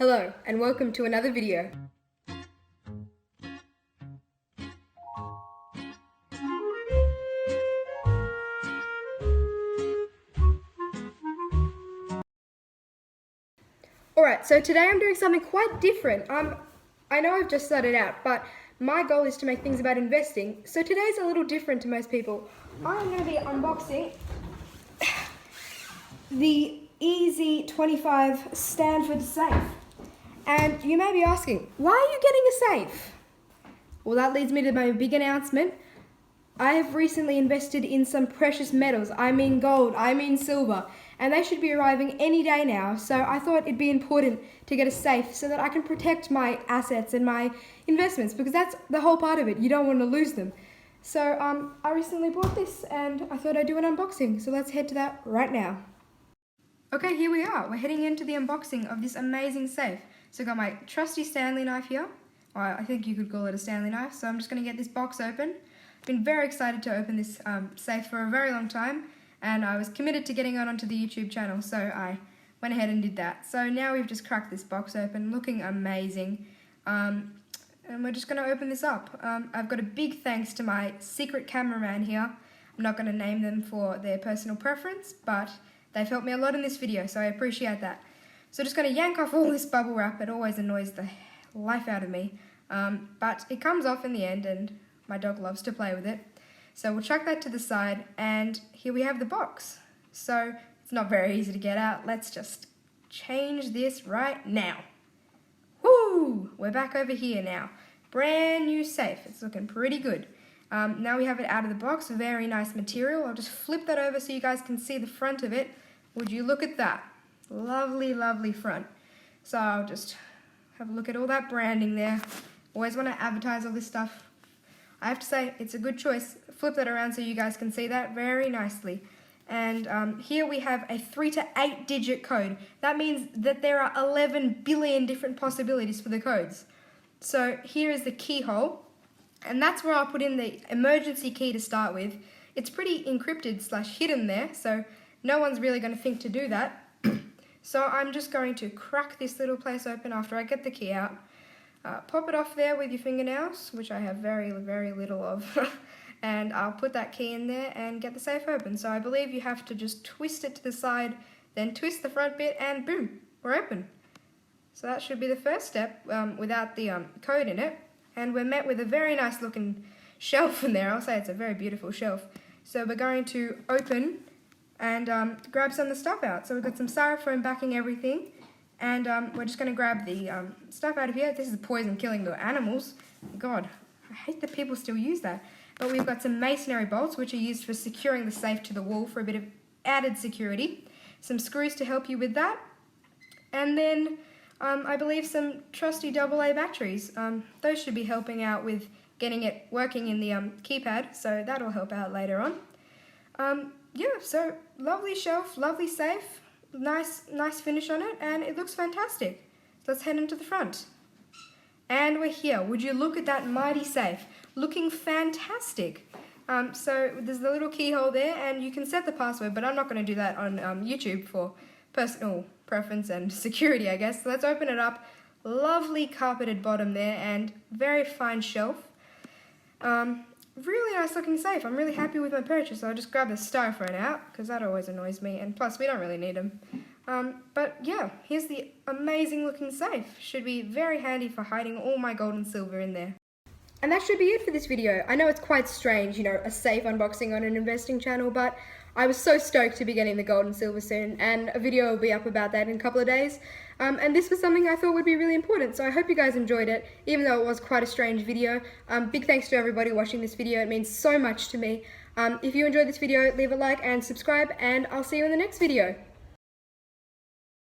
Hello and welcome to another video. Alright, so today I'm doing something quite different. I know I've just started out, but my goal is to make things about investing, so today's a little different to most people. I'm going to be unboxing the Easy 25 Sandleford safe. And you may be asking, why are you getting a safe? Well, that leads me to my big announcement. I have recently invested in some precious metals. I mean gold, I mean silver, and they should be arriving any day now. So I thought it'd be important to get a safe so that I can protect my assets and my investments, because that's the whole part of it. You don't want to lose them. So I recently bought this and I thought I'd do an unboxing. So let's head to that right now. Okay, here we are. We're heading into the unboxing of this amazing safe. So I got my trusty Stanley knife here. Or I think you could call it a Stanley knife. So I'm just going to get this box open. I've been very excited to open this safe for a very long time, and I was committed to getting it onto the YouTube channel, so I went ahead and did that. So now we've just cracked this box open, looking amazing, and we're just going to open this up. I've got a big thanks to my secret cameraman here. I'm not going to name them for their personal preference, but they've helped me a lot in this video, so I appreciate that. So just going to yank off all this bubble wrap. It always annoys the life out of me, but it comes off in the end, and my dog loves to play with it. So we'll chuck that to the side, and here we have the box. So it's not very easy to get out. Let's just change this right now. Woo! We're back over here now. Brand new safe. It's looking pretty good. Now we have it out of the box. Very nice material. I'll just flip that over so you guys can see the front of it. Would you look at that? Lovely, lovely front. So I'll just have a look at all that branding there. Always want to advertise all this stuff. I have to say, it's a good choice. Flip that around so you guys can see that very nicely. And here we have a 3 to 8 digit code. That means that there are 11 billion different possibilities for the codes. So here is the keyhole, and that's where I'll put in the emergency key to start with. It's pretty encrypted / hidden there, so no one's really going to think to do that. So I'm just going to crack this little place open after I get the key out. Pop it off there with your fingernails, which I have very, very little of, and I'll put that key in there and get the safe open. So I believe you have to just twist it to the side, then twist the front bit, and boom, we're open. So that should be the first step without the code in it, and we're met with a very nice looking shelf in there. I'll say it's a very beautiful shelf. So we're going to open and grab some of the stuff out. So we've got some styrofoam backing everything. And we're just going to grab the stuff out of here. This is poison killing the animals. God, I hate that people still use that. But we've got some masonry bolts, which are used for securing the safe to the wall for a bit of added security. Some screws to help you with that. And then I believe some trusty AA batteries. Those should be helping out with getting it working in the keypad, so that'll help out later on. Yeah, so lovely shelf, lovely safe. Nice finish on it, and it looks fantastic. Let's head into the front. And we're here. Would you look at that mighty safe? Looking fantastic. So there's the little keyhole there, and you can set the password, but I'm not going to do that on YouTube for personal preference and security, I guess. So let's open it up. Lovely carpeted bottom there, and very fine shelf. Really nice looking safe. I'm really happy with my purchase. So I'll just grab the styrofoam out, because that always annoys me, and plus we don't really need them. But yeah, here's the amazing looking safe. Should be very handy for hiding all my gold and silver in there. And that should be it for this video. I know it's quite strange, you know, a safe unboxing on an investing channel, but I was so stoked to be getting the gold and silver soon, and a video will be up about that in a couple of days. And this was something I thought would be really important, so I hope you guys enjoyed it, even though it was quite a strange video. Big thanks to everybody watching this video. It means so much to me. If you enjoyed this video, leave a like and subscribe, and I'll see you in the next video.